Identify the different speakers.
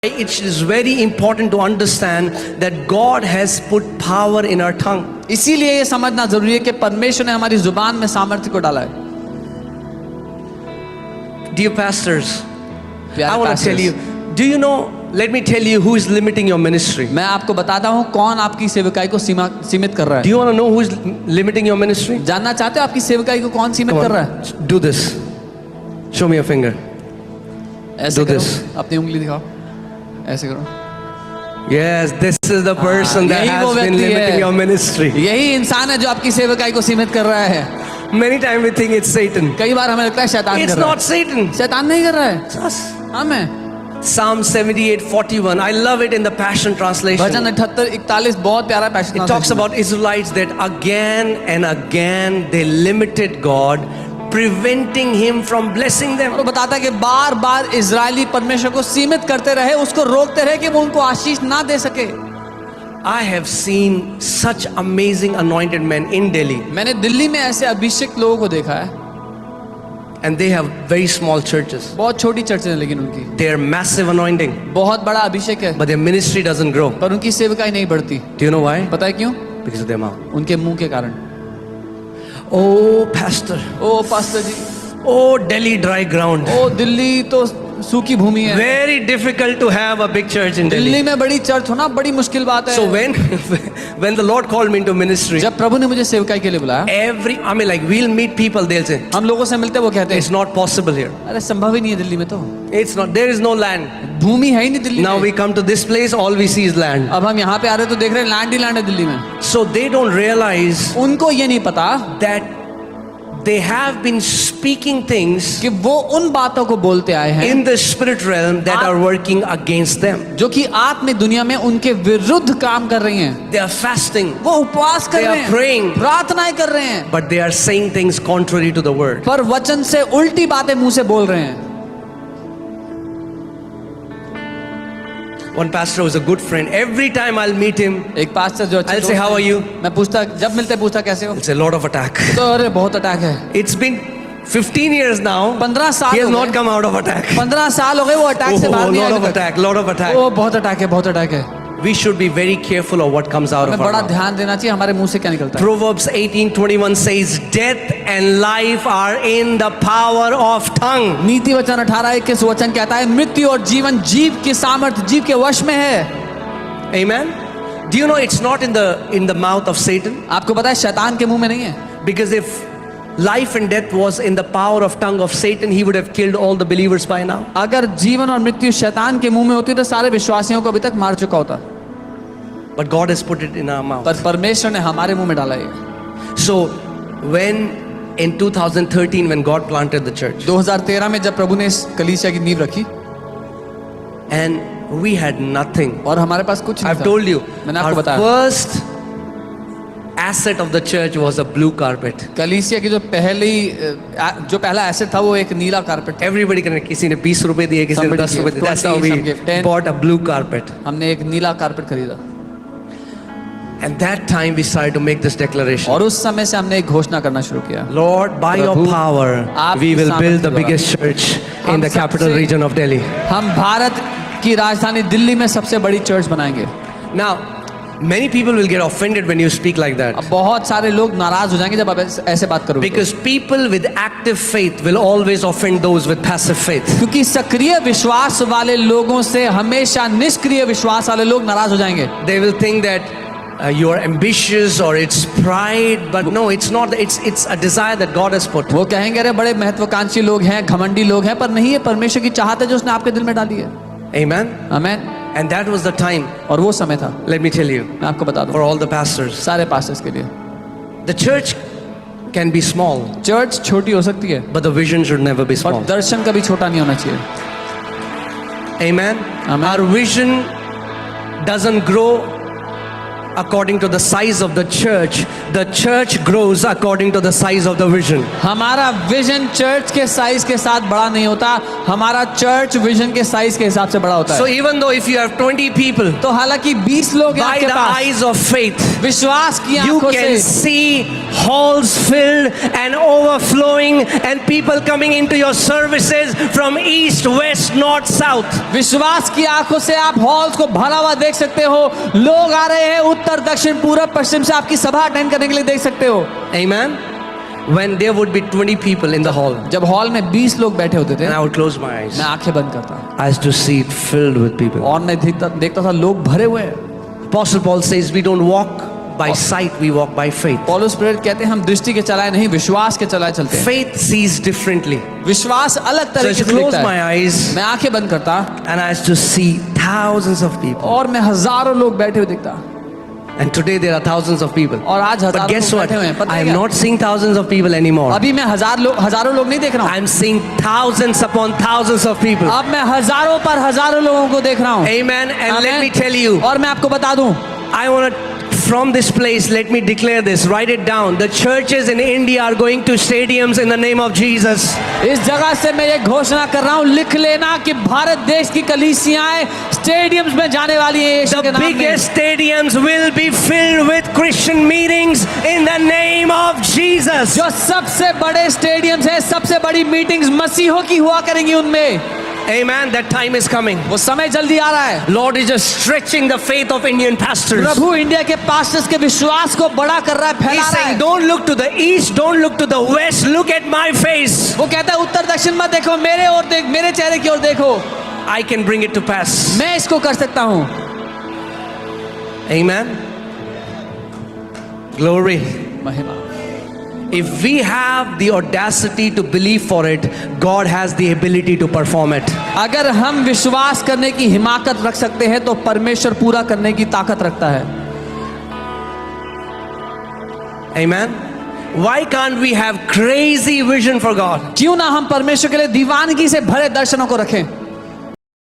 Speaker 1: It is very important to understand that God has put power in our tongue.
Speaker 2: इसीलिए ये समझना जरूरी है कि परमेश्वर ने हमारी जुबान में सामर्थ्य को डाला है।
Speaker 1: Dear pastors, I want to
Speaker 2: pastors.
Speaker 1: tell you, do you know, let me tell you who is limiting your ministry.
Speaker 2: मैं आपको बताता हूँ कौन आपकी सेवकाई को सीमित कर रहा
Speaker 1: Do
Speaker 2: है।
Speaker 1: you want to know who is limiting your ministry?
Speaker 2: जानना चाहते हो आपकी सेवकाई को कौन सीमित
Speaker 1: Come
Speaker 2: कर रहा
Speaker 1: on,
Speaker 2: है?
Speaker 1: do this. Show me your finger.
Speaker 2: ऐसे
Speaker 1: Do
Speaker 2: करो,
Speaker 1: this.
Speaker 2: अपनी उंगली दिखाओ, ऐसे करो।
Speaker 1: Yes, this is the person that
Speaker 2: यही वो
Speaker 1: has been
Speaker 2: व्यक्ति
Speaker 1: limiting
Speaker 2: है।
Speaker 1: your ministry.
Speaker 2: यही इंसान है जो आपकी सेवकाई को सीमित कर रहा है।
Speaker 1: Many times we think it's Satan.
Speaker 2: कई बार हमें लगता है शैतान
Speaker 1: It's
Speaker 2: कर रहा
Speaker 1: not Satan.
Speaker 2: है। शैतान नहीं कर रहा है,
Speaker 1: It's us.
Speaker 2: हम हैं।
Speaker 1: Psalm 78:41. I love it in the Passion Translation.
Speaker 2: भजन 78:41 बहुत प्यारा passion
Speaker 1: It talks about Israelites that again and again they limited God, preventing Him from blessing them.
Speaker 2: और बताता है कि बार बार इजरायली परमेश्वर को सीमित करते रहे, उसको रोकते रहे कि वो उनको आशीष ना दे सके।
Speaker 1: I have seen such amazing anointed men in Delhi,
Speaker 2: मैंने दिल्ली में ऐसे अभिषेक लोगों को देखा है,
Speaker 1: and they have very small churches.
Speaker 2: बहुत छोटी चर्च है लेकिन उनकी
Speaker 1: They are massive anointing,
Speaker 2: बहुत बड़ा अभिषेक है,
Speaker 1: but their ministry doesn't grow.
Speaker 2: पर उनकी सेवकाई नहीं बढ़ती।
Speaker 1: Do you know why?
Speaker 2: पता है क्यों?
Speaker 1: Because of their mouth.
Speaker 2: उनके मुंह के कारण।
Speaker 1: Oh, pastor.
Speaker 2: ओ पास्टर जी,
Speaker 1: Oh, Delhi dry ground.
Speaker 2: ओ दिल्ली तो सूखी भूमि है।
Speaker 1: Very difficult to have a big church in
Speaker 2: Delhi
Speaker 1: Delhi.
Speaker 2: में बड़ी चर्च होना बड़ी मुश्किल बात है।
Speaker 1: So when the Lord called me into ministry,
Speaker 2: जब प्रभु ने मुझे सेवकाई के लिए बुलाया,
Speaker 1: we'll meet people, they'll say,
Speaker 2: हम लोगों से मिलते वो कहते
Speaker 1: it's
Speaker 2: हैं
Speaker 1: not possible here.
Speaker 2: अरे संभव ही नहीं है दिल्ली में तो,
Speaker 1: It's not, there is no land.
Speaker 2: भूमि है ही नहीं दिल्ली
Speaker 1: Now
Speaker 2: में।
Speaker 1: we come to this place, all we see is land.
Speaker 2: अब हम यहाँ पे आ रहे तो देख रहे हैं लैंड ही लैंड है दिल्ली में।
Speaker 1: So they don't realize
Speaker 2: उनको ये नहीं पता
Speaker 1: that they have been speaking things
Speaker 2: कि वो उन बातों को बोलते आए हैं
Speaker 1: in the spirit realm that are working against them.
Speaker 2: जो कि आत्मिक दुनिया में उनके विरुद्ध काम कर रही हैं।
Speaker 1: They are fasting,
Speaker 2: वो उपवास कर
Speaker 1: They
Speaker 2: रहे
Speaker 1: are
Speaker 2: हैं,
Speaker 1: praying.
Speaker 2: प्रार्थनाएं कर रहे हैं,
Speaker 1: but they are saying things contrary to the word.
Speaker 2: पर वचन से उल्टी बातें मुंह से बोल रहे हैं।
Speaker 1: One pastor was a good friend. Every time I'll meet him,
Speaker 2: एक पास्टर जो अच्छे
Speaker 1: I'll say,
Speaker 2: दोस्त
Speaker 1: "How
Speaker 2: हैं,
Speaker 1: are you?"
Speaker 2: मैं पूछता, जब मिलते पूछता कैसे हो,
Speaker 1: it's a lot of attack.
Speaker 2: तो अरे बहुत अटैक है।
Speaker 1: It's been 15 years now.
Speaker 2: 15 साल
Speaker 1: He has
Speaker 2: हो
Speaker 1: not
Speaker 2: गए।
Speaker 1: come out of attack.
Speaker 2: 15 साल हो गए वो अटैक से बाहर
Speaker 1: Oh,
Speaker 2: नहीं
Speaker 1: lot
Speaker 2: आए
Speaker 1: of
Speaker 2: अभी तक।
Speaker 1: attack, lot of attack.
Speaker 2: ओ बहुत अटैक है, बहुत अटैक है।
Speaker 1: We should be very careful of what comes out
Speaker 2: हमें
Speaker 1: of our
Speaker 2: बड़ा
Speaker 1: mouth.
Speaker 2: ध्यान देना चाहिए हमारे मुंह से क्या निकलता है।
Speaker 1: Proverbs 18:21 says, "Death and life are in the power of tongue."
Speaker 2: नीति वचन 18:21 वचन कहता है मृत्यु और जीवन जीव की सामर्थ्य, जीव के वश में है।
Speaker 1: Amen. Do you know it's not in the mouth of Satan?
Speaker 2: आपको पता है शैतान के मुंह में नहीं है,
Speaker 1: Because if life and death was in the power of tongue of Satan, he would have killed all the believers by now.
Speaker 2: अगर जीवन और मृत्यु शैतान के मुंह में होती तो सारे विश्वासियों को अभी तक मार चुका होता,
Speaker 1: But God has put it in our mouth.
Speaker 2: पर परमेश्वर ने हमारे मुंह में डाला ये।
Speaker 1: So when in 2013 when God planted the church
Speaker 2: 2013 में जब प्रभु ने इस कलीसिया की नींव रखी
Speaker 1: and we had nothing.
Speaker 2: और हमारे पास कुछ नहीं
Speaker 1: I've
Speaker 2: था।
Speaker 1: told you,
Speaker 2: मैंने आपको
Speaker 1: our
Speaker 2: बताया
Speaker 1: first asset of the church was a blue carpet.
Speaker 2: कलीसिया की जो पहला एसेट था वो एक नीला कारपेट था।
Speaker 1: Everybody can, किसी ने 20 रुपए दिए, किसी ने
Speaker 2: Somebody
Speaker 1: 10 रुपए
Speaker 2: gave
Speaker 1: दिए. That's how
Speaker 2: 20,
Speaker 1: we
Speaker 2: some gave 10.
Speaker 1: bought a blue carpet.
Speaker 2: हमने एक नीला कारपेट खरीदा
Speaker 1: And that time we started to make this declaration.
Speaker 2: और उस समय से हमने एक घोषणा करना शुरू किया,
Speaker 1: Lord, by your
Speaker 2: Prabhu,
Speaker 1: power,
Speaker 2: आपकी
Speaker 1: we will build the
Speaker 2: सामर्थ्य द्वारा
Speaker 1: biggest church in
Speaker 2: हम
Speaker 1: the capital
Speaker 2: सबसे-
Speaker 1: region of Delhi.
Speaker 2: हम भारत की राजधानी दिल्ली में सबसे बड़ी चर्च बनाएंगे।
Speaker 1: Now, many people will get offended when you speak like that.
Speaker 2: अब बहुत सारे लोग नाराज हो जाएंगे जब आप ऐसे बात करोगे,
Speaker 1: Because people with active faith will always offend those with passive faith.
Speaker 2: क्योंकि सक्रिय विश्वास वाले लोगों से हमेशा निष्क्रिय विश्वास वाले लोग नाराज हो जाएंगे।
Speaker 1: They will think that you are ambitious or it's pride, but no, it's not. It's a desire that God has put.
Speaker 2: वो कहेंगे अरे बड़े महत्वाकांक्षी लोग हैं, घमंडी लोग हैं, पर नहीं, ये परमेश्वर की चाहत है जो उसने आपके दिल में डाली है।
Speaker 1: Amen.
Speaker 2: आमीन।
Speaker 1: And that was the time.
Speaker 2: और वो समय था,
Speaker 1: Let me tell you,
Speaker 2: मैं आपको बता दूं,
Speaker 1: for all the pastors,
Speaker 2: सारे पास्टर्स के लिए
Speaker 1: the church can be small,
Speaker 2: church छोटी हो सकती है
Speaker 1: but the vision should never be
Speaker 2: और
Speaker 1: small.
Speaker 2: दर्शन कभी छोटा नहीं होना चाहिए।
Speaker 1: Amen.
Speaker 2: Amen.
Speaker 1: Our vision doesn't grow according to the size of the church grows according to the size of the vision.
Speaker 2: हमारा विजन चर्च के साइज के साथ बड़ा नहीं होता, हमारा चर्च विजन के साइज के हिसाब से बड़ा होता
Speaker 1: So
Speaker 2: है।
Speaker 1: even though if you have 20 people,
Speaker 2: तो हालांकि 20 लोग हैं
Speaker 1: by
Speaker 2: आपके
Speaker 1: the
Speaker 2: pass,
Speaker 1: eyes of faith,
Speaker 2: विश्वास की
Speaker 1: you
Speaker 2: आंखों
Speaker 1: can
Speaker 2: से
Speaker 1: see halls filled and overflowing and people coming into your services from east, west, north, south.
Speaker 2: विश्वास की आंखों से आप हॉल्स को भरा हुआ देख सकते हो, लोग आ रहे हैं उत्तर दक्षिण पूरब पश्चिम से आपकी सभा अटेंड करने के लिए देख सकते हो।
Speaker 1: Amen. When there would be 20 people in the hall,
Speaker 2: जब हॉल में 20 लोग बैठे होते थे,
Speaker 1: and I would close my eyes.
Speaker 2: मैं आंखें बंद करता
Speaker 1: I used to see it filled with people.
Speaker 2: और मैं देखता था लोग भरे हुए हैं।
Speaker 1: Apostle Paul says we don't walk by sight, we walk by faith.
Speaker 2: पौलुस प्रेरित कहते हैं हम दृष्टि के चलाए नहीं, विश्वास के चलाए चलते हैं।
Speaker 1: Faith sees differently.
Speaker 2: विश्वास अलग
Speaker 1: So I
Speaker 2: तरीके
Speaker 1: used to
Speaker 2: से
Speaker 1: close
Speaker 2: दिखता
Speaker 1: my
Speaker 2: है।
Speaker 1: eyes
Speaker 2: मैं आंखें बंद करता
Speaker 1: and I used to see thousands of people.
Speaker 2: और मैं हजारों लोग बैठे हुए दिखता,
Speaker 1: And today there are thousands of people.
Speaker 2: और आज
Speaker 1: But
Speaker 2: हजारों
Speaker 1: guess
Speaker 2: लोग
Speaker 1: what?
Speaker 2: बैठे हुए हैं। पता
Speaker 1: I
Speaker 2: है
Speaker 1: am
Speaker 2: क्या?
Speaker 1: not seeing thousands of people anymore.
Speaker 2: अभी मैं हजारों लोग नहीं देख रहा हूँ,
Speaker 1: I am seeing thousands upon thousands of people.
Speaker 2: अब मैं हजारों पर हजारों लोगों को देख रहा हूँ।
Speaker 1: Amen. And let
Speaker 2: Amen.
Speaker 1: me tell you,
Speaker 2: और मैं आपको बता दूं,
Speaker 1: I want to, from this place, let me declare this, write it down. The churches in India are going to stadiums in the name of Jesus.
Speaker 2: इस जगह से मैं ये घोषणा कर रहा हूँ, लिख लेना कि भारत देश की कलीसियाएं स्टेडियम्स में जाने वाली हैं यीशु के
Speaker 1: The
Speaker 2: नाम में।
Speaker 1: biggest stadiums will be filled with Christian meetings in the name of Jesus.
Speaker 2: जो सबसे बड़े स्टेडियम्स हैं, सबसे बड़ी मीटिंग्स मसीहों की हुआ करेंगी उनमें।
Speaker 1: Amen. That time is coming.
Speaker 2: वो समय जल्दी आ रहा है।
Speaker 1: Lord is just stretching the faith of Indian pastors.
Speaker 2: Prabhu India के पास्टर्स के विश्वास को बड़ा कर रहा है,
Speaker 1: He's
Speaker 2: फैला रहा
Speaker 1: saying,
Speaker 2: है।
Speaker 1: don't look to the east, don't look to the west, look at my face.
Speaker 2: वो कहता है उत्तर दक्षिण मत देखो, मेरे ओर देख, मेरे चेहरे की ओर देखो,
Speaker 1: I can bring it to pass.
Speaker 2: मैं इसको कर सकता हूँ।
Speaker 1: Amen. Glory.
Speaker 2: महिमा।
Speaker 1: If we have the audacity to believe for it, God has the ability to perform it.
Speaker 2: अगर हम विश्वास करने की हिमाकत रख सकते हैं तो परमेश्वर पूरा करने की ताकत रखता है।
Speaker 1: Amen. Why can't we have crazy vision for God?
Speaker 2: क्यों ना हम परमेश्वर के लिए दीवानगी से भरे दर्शनों को रखें।